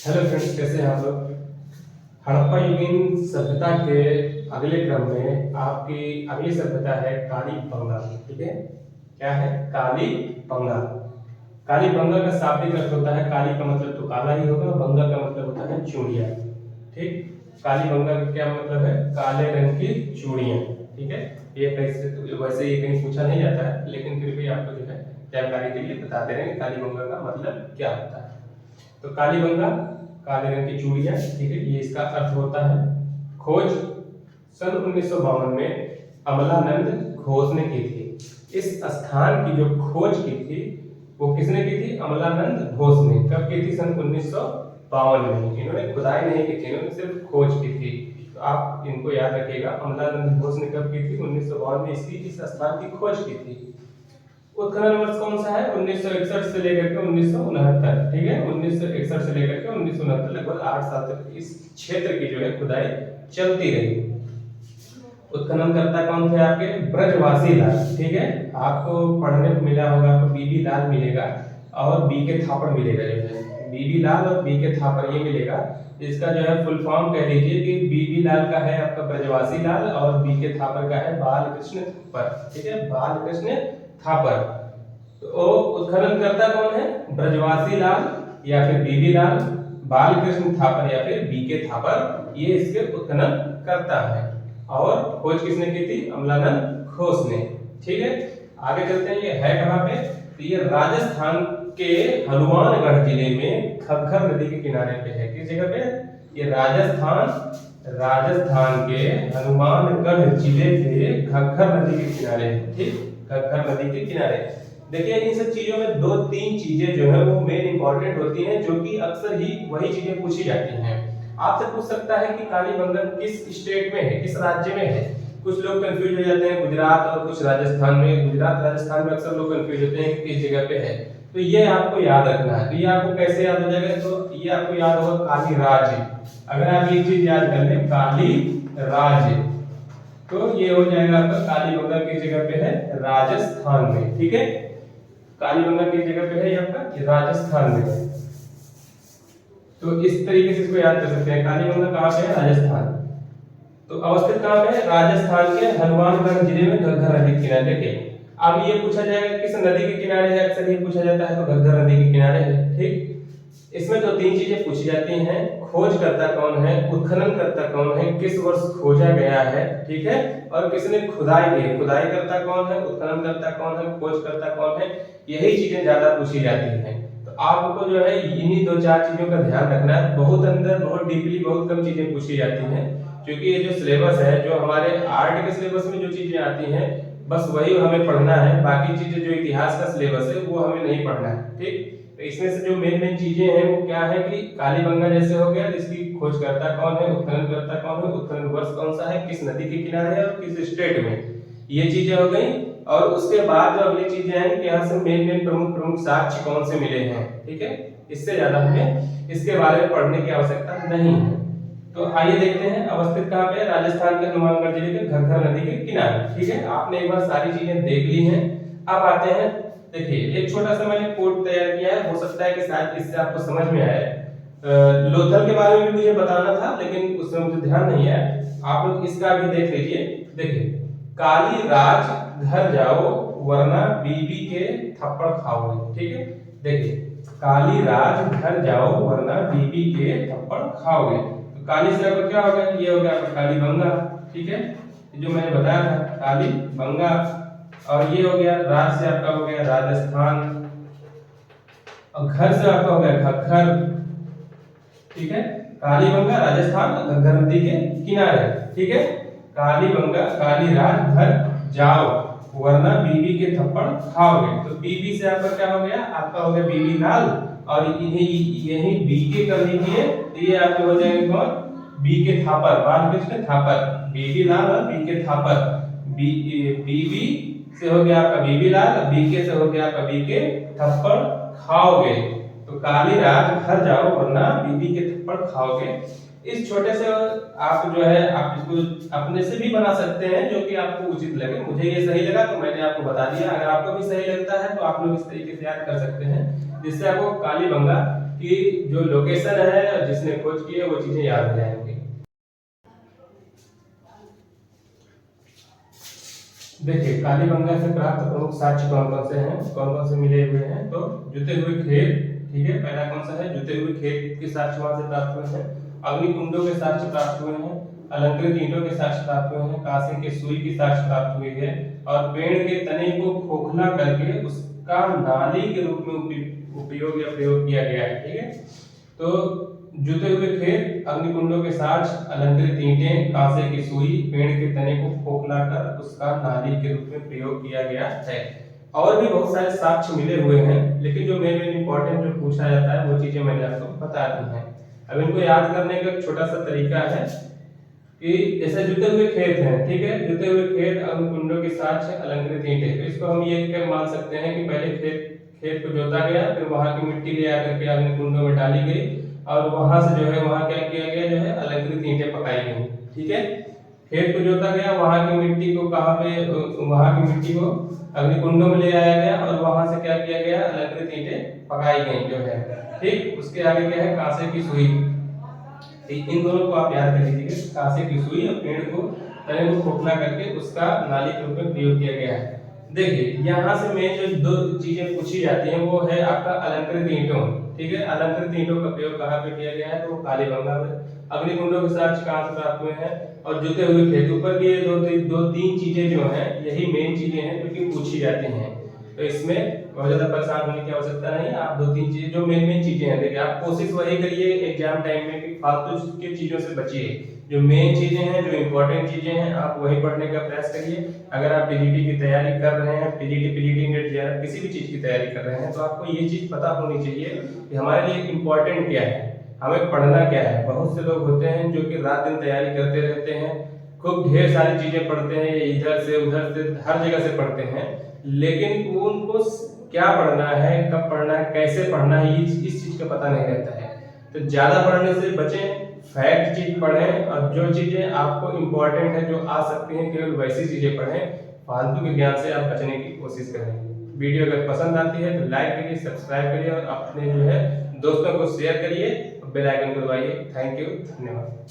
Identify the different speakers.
Speaker 1: Hello friends, कैसे हैं आप लोग। हड़प्पा युगीन सभ्यता के अगले क्रम में आपकी अगली सभ्यता है काली बंगा। ठीक है, क्या है? काली बंगा। काली बंगा का शाब्दिक अर्थ होता है, काली का मतलब तो काला ही होगा, बंगा का मतलब होता है चूड़ियां। ठीक, काली बंगा का क्या मतलब है? काले रंग की चूड़ियां। ठीक है, ये वैसे ये कहीं पूछा नहीं जाता है, लेकिन फिर भी आपको जो है जानकारी के लिए बता दे रहे हैं काली बंगा का मतलब क्या होता है। तो काली बंगा, काले रंग की चूड़ियां। ठीक है, ये इसका अर्थ होता है। खोज सन 1952 में अमलानंद घोष ने की थी। इस स्थान की जो खोज की थी वो किसने की थी? अमलानंद घोष ने। कब की थी? सन 1952 में। इन्होंने खुदाई नहीं की थी, इन्होंने सिर्फ खोज की थी। तो आप इनको याद रखिएगा, अमलानंद घोष ने कब की थी? 1952 में इस स्थान की खोज की थी। उत्खनन वर्ष कौन सा है? 1961 से लेकर के 1969। ठीक है, 1961 से लेकर के 1969, लगभग 8 साल तक इस क्षेत्र की जो है खुदाई चलती रही। उत्खननकर्ता कौन थे आपके? ब्रजवासी लाल। ठीक है, आपको पढ़ने को मिला होगा, आपको बीबी लाल मिलेगा और बी के थापड़ मिलेगा। जो है बीबी लाल और बी के थापड़ ये मिलेगा। इसका जो है फुल फॉर्म कह लीजिए कि बीबी लाल का है आपका ब्रजवासी लाल और बी के थापर का है बालकृष्ण थापर। ठीक है, बालकृष्ण थापर। तो उत्खननकर्ता कौन है? ब्रजवासी लाल या फिर बीबी लाल, बालकृष्ण थापर या फिर बी के थापर, ये इसके उत्खनन करता है। और खोज किसने की थी? अमलानंद घोष ने। ठीक है, आगे चलते हैं। ये है कहाँ पे? तो ये राजस्थान के हनुमानगढ़ जिले में खग्गर नदी के किनारे पे है। किस जगह पे? ये राजस्थान के हनुमानगढ़ जिले के खग्गर नदी के किनारे है। ठीक, खग्गर नदी के किनारे। देखिए, इन सब चीजों में दो तीन चीजें जो है वो मेन इंपॉर्टेंट होती हैं, जो कि अक्सर ही वही चीजें पूछी जाती हैं। आपसे पूछ सकता है कि काली बंगा किस स्टेट में है, किस राज्य में है। कुछ लोग कंफ्यूज हो जाते हैं, गुजरात और कुछ राजस्थान में। गुजरात राजस्थान में अक्सर लोग कंफ्यूज होते हैं कि किस जगह पे है। तो ये आपको याद रखना है। तो ये आपको कैसे याद हो जाएगा? तो ये आपको याद होगा काली राज्य। अगर आप ये चीज याद कर लें, काली राज्य, तो ये हो जाएगा आपका काली बंगा किस जगह पे है? राजस्थान में। ठीक है, काली बंगा किस जगह पे है? ये आपका राजस्थान में है। तो इस तरीके से इसको याद कर सकते हैं। काली बंगा कहाँ पे है? राजस्थान। तो अवस्थित कहाँ पे है? राजस्थान के हनुमानगढ़ जिले में घग्गर नदी के किनारे। देखिए, अब ये पूछा जाएगा किस नदी के किनारे है, अक्सर ये पूछा जाता है, तो घग्गर नदी के किनारे है। ठीक, इसमें दो तीन चीजें पूछी जाती हैं। खोजकर्ता कौन है, उत्खननकर्ता कौन है, किस वर्ष खोजा गया है, ठीक है, और किसने खुदाई की। खुदाई करता कौन है, उत्खननकर्ता कौन है, खोजकर्ता कौन है, यही चीजें ज्यादा पूछी जाती हैं। तो आपको जो है इन्हीं दो चार चीजों का ध्यान रखना है। बहुत अंदर, बहुत डीपली, बहुत कम चीजें पूछी जाती हैं, क्योंकि ये जो सिलेबस है, जो हमारे आर्ट के सिलेबस में जो चीजें आती हैं, बस वही हमें पढ़ना है। बाकी चीजें जो इतिहास का सिलेबस है वो हमें नहीं पढ़ना है। ठीक, तो इसमें से जो मेन मेन चीजें हैं वो क्या है कि काली बंगा जैसे हो गया, इसकी खोजकर्ता कौन है, उत्खननकर्ता कौन है, उत्खनन वर्ष कौन सा है, किस नदी के किनारे है और किस स्टेट में, ये चीजें हो गई। और उसके बाद जो अगली चीजें हैं कि यहाँ से मेन मेन प्रमुख प्रमुख साक्ष्य कौन से मिले हैं। ठीक है, इससे ज्यादा हमें इसके बारे में पढ़ने की आवश्यकता नहीं है। तो आइए देखते हैं अवस्थित कहाँ पे है? राजस्थान के हनुमानगढ़ जिले के घग्गर नदी के किनारे। ठीक है, आपने एक बार सारी चीजें देख ली हैं। अब आते हैं, देखिए एक छोटा सा मैंने कोड तैयार किया है, हो सकता है कि शायद इससे आपको समझ में आए। लोथल के बारे में भी मुझे बताना था, लेकिन उसमें मुझे ध्यान नहीं है। आप लोग इसका भी देख लीजिए। देखिए, काली राज घर जाओ वरना बीबी के थप्पड़ खाओगे। ठीक है, देखिए, काली राज घर जाओ वरना बीबी के थप्पड़ खाओगे। तो काली से आपका क्या हो गया? ये हो गया आपका काली बंगा। ठीक है, जो मैंने बताया था काली बंगा। और ये हो गया राज से आपका हो गया राजस्थान, और घर से आपका हो गया घग्गर। ठीक है, काली बंगा राजस्थान, घग्गर नदी के किनारे। ठीक है, काली बंगा, काली राज घर जाओ वरना बीबी के थप्पड़ खाओगे। तो बीबी से आपका क्या हो गया? आपका हो गया बीबी लाल, और इन्हें यही बी के कर लीजिए, तो ये आपके हो जाएंगे कौन? बी के थापर, बालकृष्ण थापर। बीबी लाल और बी के थापर। बीबी से हो गया आपका बीबी लाल, बी के से हो गया आपका बी के थप्पड़ खाओगे। तो काली राज घर जाओ वरना बीबी के थप्पड़ खाओगे। इस छोटे से आप जो है आप इसको अपने से भी बना सकते हैं, जो कि आपको उचित लगे। मुझे ये सही लगा तो मैंने आपको बता दिया। अगर आपको भी सही लगता है तो आप लोग इस तरीके से याद कर सकते हैं, जिससे आपको काली बंगा कि जो लोकेशन है जिसने खोज की है वो चीजें याद हो जाएंगी। देखिए कालीबंगा से प्राप्त प्रमुख साक्ष्य कौन कौन से हैं, कौन कौन से मिले हुए हैं। तो जुते हुए खेत, ठीक है, पहला कौन सा है, जुते हुए खेत के साक्ष्य वहां से प्राप्त हुए हैं। अग्निकुंडों के साक्ष्य प्राप्त हुए हैं। अलंकृत ईंटों के साक्ष्य प्राप्त हुए हैं। कांसे के सुई की साक्ष्य प्राप्त हुई है। और पेड़ के तने को खोखला करके उसका नाली के रूप में उपयोग या प्रयोग किया गया है, ठीक है। तो जुते हुए खेत, अग्निकुंडों के साक्ष्य, अलंकृत ईंटें, कांसे की सुई, पेड़ के तने को खोखला कर उसका नाली के रूप में प्रयोग किया गया है। और भी बहुत सारे साक्ष्य मिले हुए हैं, लेकिन जो मेन इंपॉर्टेंट जो पूछा जाता है वो चीजें मैंने आपको बता दी हैं। अब इनको याद करने का छोटा सा तरीका है कि जैसे जुते हुए खेत हैं, ठीक है, जुते हुए खेत, अग्निकुंडों के साक्ष्य, अलंकृत ईंटें, तो इसको हम ये क्या मान सकते हैं कि पहले खेत को जोता गया, फिर वहां की मिट्टी ले आकर के अग्निकुंडों में डाली गई और वहां से जो है वहां क्या किया गया, जो है अलंकृत ईंटें पकाई गई, ठीक है। खेत को जोता गया, वहां की मिट्टी को कहां पे, वहां की मिट्टी को अग्निकुंडों में ले आया गया और वहां से क्या किया गया, अलंकृत ईंटें पकाई गई जो है, ठीक। उसके आगे क्या है, कांसे की सुई, इन दोनों को आप याद कर लीजिए, कांसे की सुई और पेड़ को तने को खोखला करके उसका नाली के रूप में प्रयोग किया गया है। देखिए यहाँ से मेन जो दो चीजें पूछी जाती हैं वो है आपका अलंकृत ईंटों, ठीक है। अलंकृत ईंटों का प्रयोग कहाँ पे किया गया है, तो कालीबंगा में। अग्निकुंडों के साक्ष्य कहाँ से प्राप्त हुए हैं, और जुते हुए खेत। ऊपर की दो तीन चीजें जो हैं यही मेन चीजें हैं जो कि पूछी जाती हैं, तो इसमें बहुत ज्यादा परेशान होने की आवश्यकता नहीं है। आप दो तीन चीजें जो मेन चीजें हैं, देखिए आप कोशिश वही करिए एग्जाम टाइम में कि फालतू की चीजों से बचिए। जो मेन चीजें हैं, जो इंपॉर्टेंट चीजें हैं, आप वही पढ़ने का प्रयास करिए। अगर आप टीजीटी की तैयारी कर रहे हैं, टीजीटी पीजीटी नेट जेआरएफ किसी भी चीज की तैयारी कर रहे हैं, तो आपको ये चीज पता होनी चाहिए कि हमारे लिए इंपॉर्टेंट क्या है, हमें पढ़ना क्या है। बहुत से लोग होते हैं जो कि रात दिन तैयारी करते रहते हैं, खूब ढेर सारी चीजें पढ़ते हैं, इधर से उधर से हर जगह से पढ़ते हैं, लेकिन उनको क्या पढ़ना है, कब पढ़ना है, कैसे पढ़ना है, इस चीज का पता नहीं रहता है। तो ज्यादा पढ़ने से बचें, फैक्ट चीज पढ़ें, और जो चीजें आपको इंपॉर्टेंट है, जो आ सकती हैं, केवल वैसी चीजें पढ़ें। फालतू के ज्ञान से आप बचने की कोशिश करें। वीडियो अगर पसंद आती है तो लाइक करिए, सब्सक्राइब करिए और अपने जो है दोस्तों को शेयर करिए, बेल आइकन को दबाइए। थैंक यू, धन्यवाद।